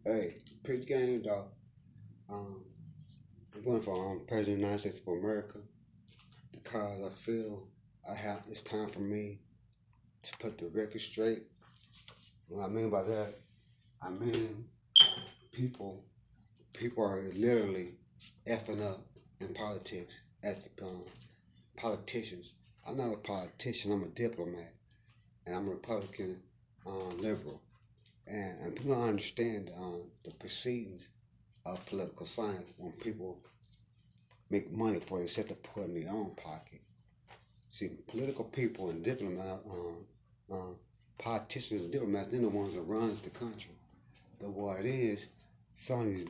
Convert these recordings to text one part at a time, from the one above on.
Hey, pitch game, dog. Um, I'm going for President of the United States of America because I feel it's time for me to put the record straight. What I mean by that, I mean people people are literally effing up in politics as the politicians. I'm not a politician. I'm a diplomat, and I'm a Republican liberal. And people don't understand the proceedings of political science when people make money for it except to put in their own pocket. See, political people and politicians and diplomats, they're the ones that runs the country. But what it is, some of these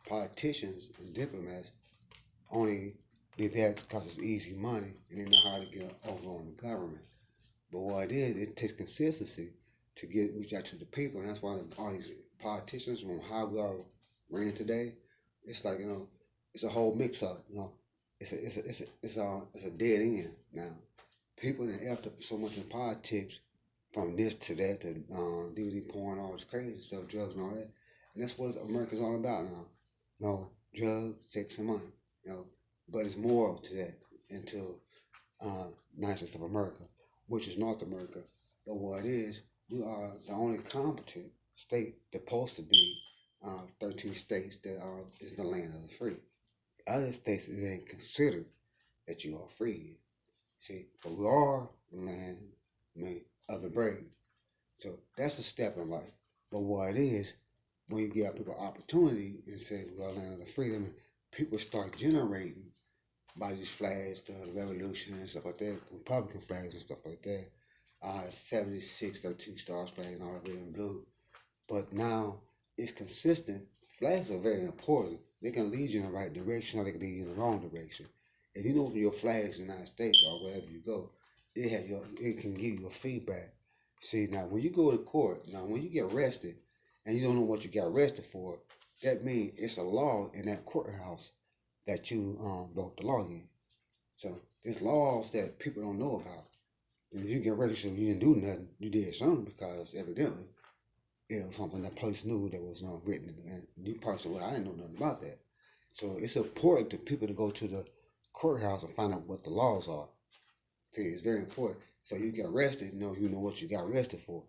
politicians and diplomats only did that because it's easy money and they know how to get over on the government. But what it is, it takes consistency to get reach out to the people, and that's why all these politicians on how we are ran today, it's like it's a whole mix up. It's a dead end now. People that effed up so much in politics, from this to that to DVD porn, all this crazy stuff, drugs and all that, and that's what America's all about now. Drugs, sex, and money. You know, but it's more to that into United States of America, which is North America. But what it is, we are the only competent state that's supposed to be 13 states that is the land of the free. Other states it ain't considered that you are free. See, but we are the land, of the brave. So that's a step in life. But what it is, when you give people opportunity and say we are land of the freedom, people start generating by these flags, the revolution and stuff like that, Republican flags and stuff like that. 76, 13 stars flag and all red and blue. But now it's consistent. Flags are very important. They can lead you in the right direction or they can lead you in the wrong direction. If you know your flags in the United States or wherever you go, it can give you a feedback. See, now when you go to court, now when you get arrested and you don't know what you got arrested for, that means it's a law in that courthouse that you broke the law in. So there's laws that people don't know about. And if you get arrested, you didn't do nothing. You did something because evidently it was something that police knew that was written. And you probably said, "Well, I didn't know nothing about that." So it's important to people to go to the courthouse and find out what the laws are. See, it's very important. So you get arrested, you know what you got arrested for.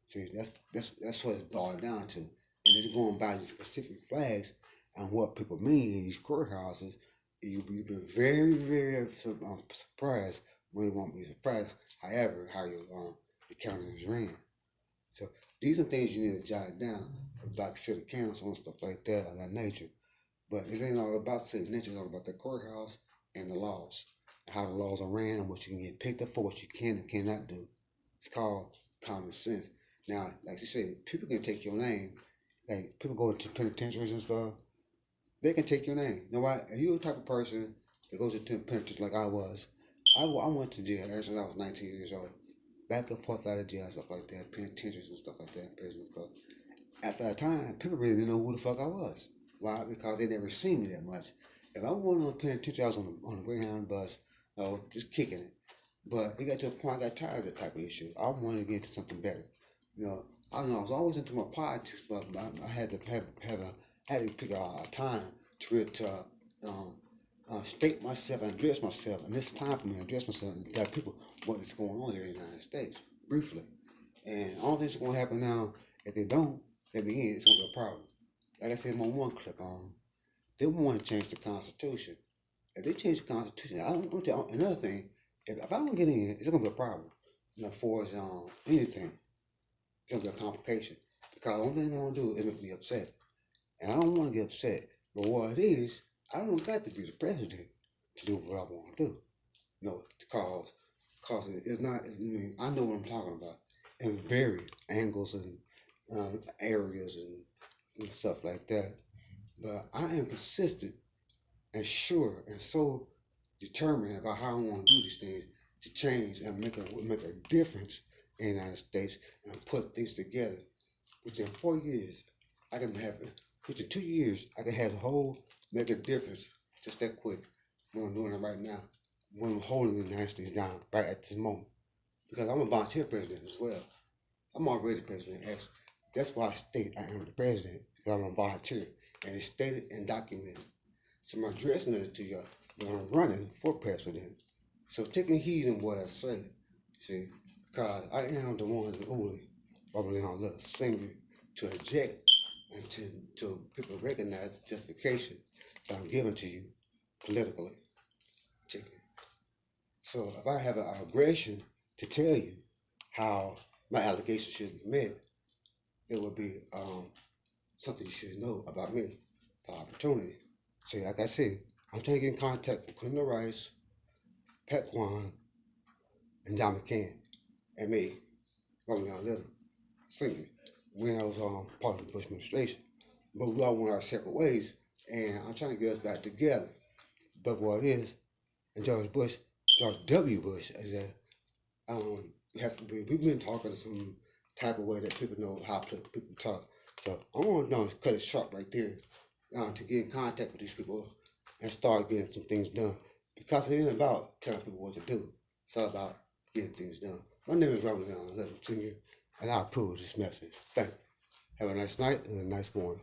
See, that's what it's boiled down to. And it's going by the specific flags and what people mean in these courthouses. You've been very, very surprised when you won't be surprised. However, how your county is ran. So these are things you need to jot down about city council and stuff like that of that nature. But it ain't all about city nature, it's all about the courthouse and the laws. How the laws are ran and what you can get picked up for, what you can and cannot do. It's called common sense. Now, like you said, people can take your name. Like people go to penitentiaries and stuff, they can take your name. You know why? If you're the type of person that goes to penitentiaries like I was, I went to jail ever since I was 19 years old. Back and forth out of jail, stuff like that, penitentiaries and stuff like that, prison and stuff. After that time, people really didn't know who the fuck I was. Why? Because they never seen me that much. If I went on a penitentiary, I was on the Greyhound bus, just kicking it. But it got to a point I got tired of that type of issue. I wanted to get into something better. You know, I don't know. I was always into my politics, but I had to had to pick a time um, state myself and address myself. And it's time for me to address myself and tell people what is going on here in the United States, briefly. And all this is going to happen now. If they don't, at the end, it's going to be a problem. Like I said in my one clip, they want to change the Constitution. If they change the Constitution, I don't tell another thing. If I don't get in, it's gonna be a problem. For anything, it's gonna be a complication. Because the only thing I want to do is make me upset, and I don't want to get upset. But what it is, I don't got to be the president to do what I want to do. No, cause it's not. I mean, I know what I'm talking about in varied angles and areas and stuff like that. But I am consistent and sure and so determined about how I want to do these things to change and make a difference in the United States and put things together. Within 4 years, I can have it. Within 2 years, I can have the whole make a difference just that quick. When I'm doing it right now, when I'm holding the United States down right at this moment, because I'm a volunteer president as well. I'm already the president. Actually, that's why I state I am the president because I'm a volunteer. And it's stated and documented. So I'm addressing it to you when I'm running for president. So taking heed in what I say, see, because I am the one and only Robert Leon Little singer to eject and to people recognize the justification that I'm giving to you politically. Check it. So if I have an aggression to tell you how my allegation should be met, it would be something you should know about me for opportunity. See, like I said, I'm trying to get in contact with Clinton Rice, Pat Kwan, and John McCain, and me, Robert Leon Little, singing, when I was part of the Bush administration. But we all went our separate ways, and I'm trying to get us back together. But what it is, and George W. Bush, is that we've been talking some type of way that people know how people talk. So I want to cut it short right there to get in contact with these people and start getting some things done. Because it ain't about telling people what to do. It's all about getting things done. My name is Robert Leon Little Sr., and I approve this message. Thank you. Have a nice night and a nice morning.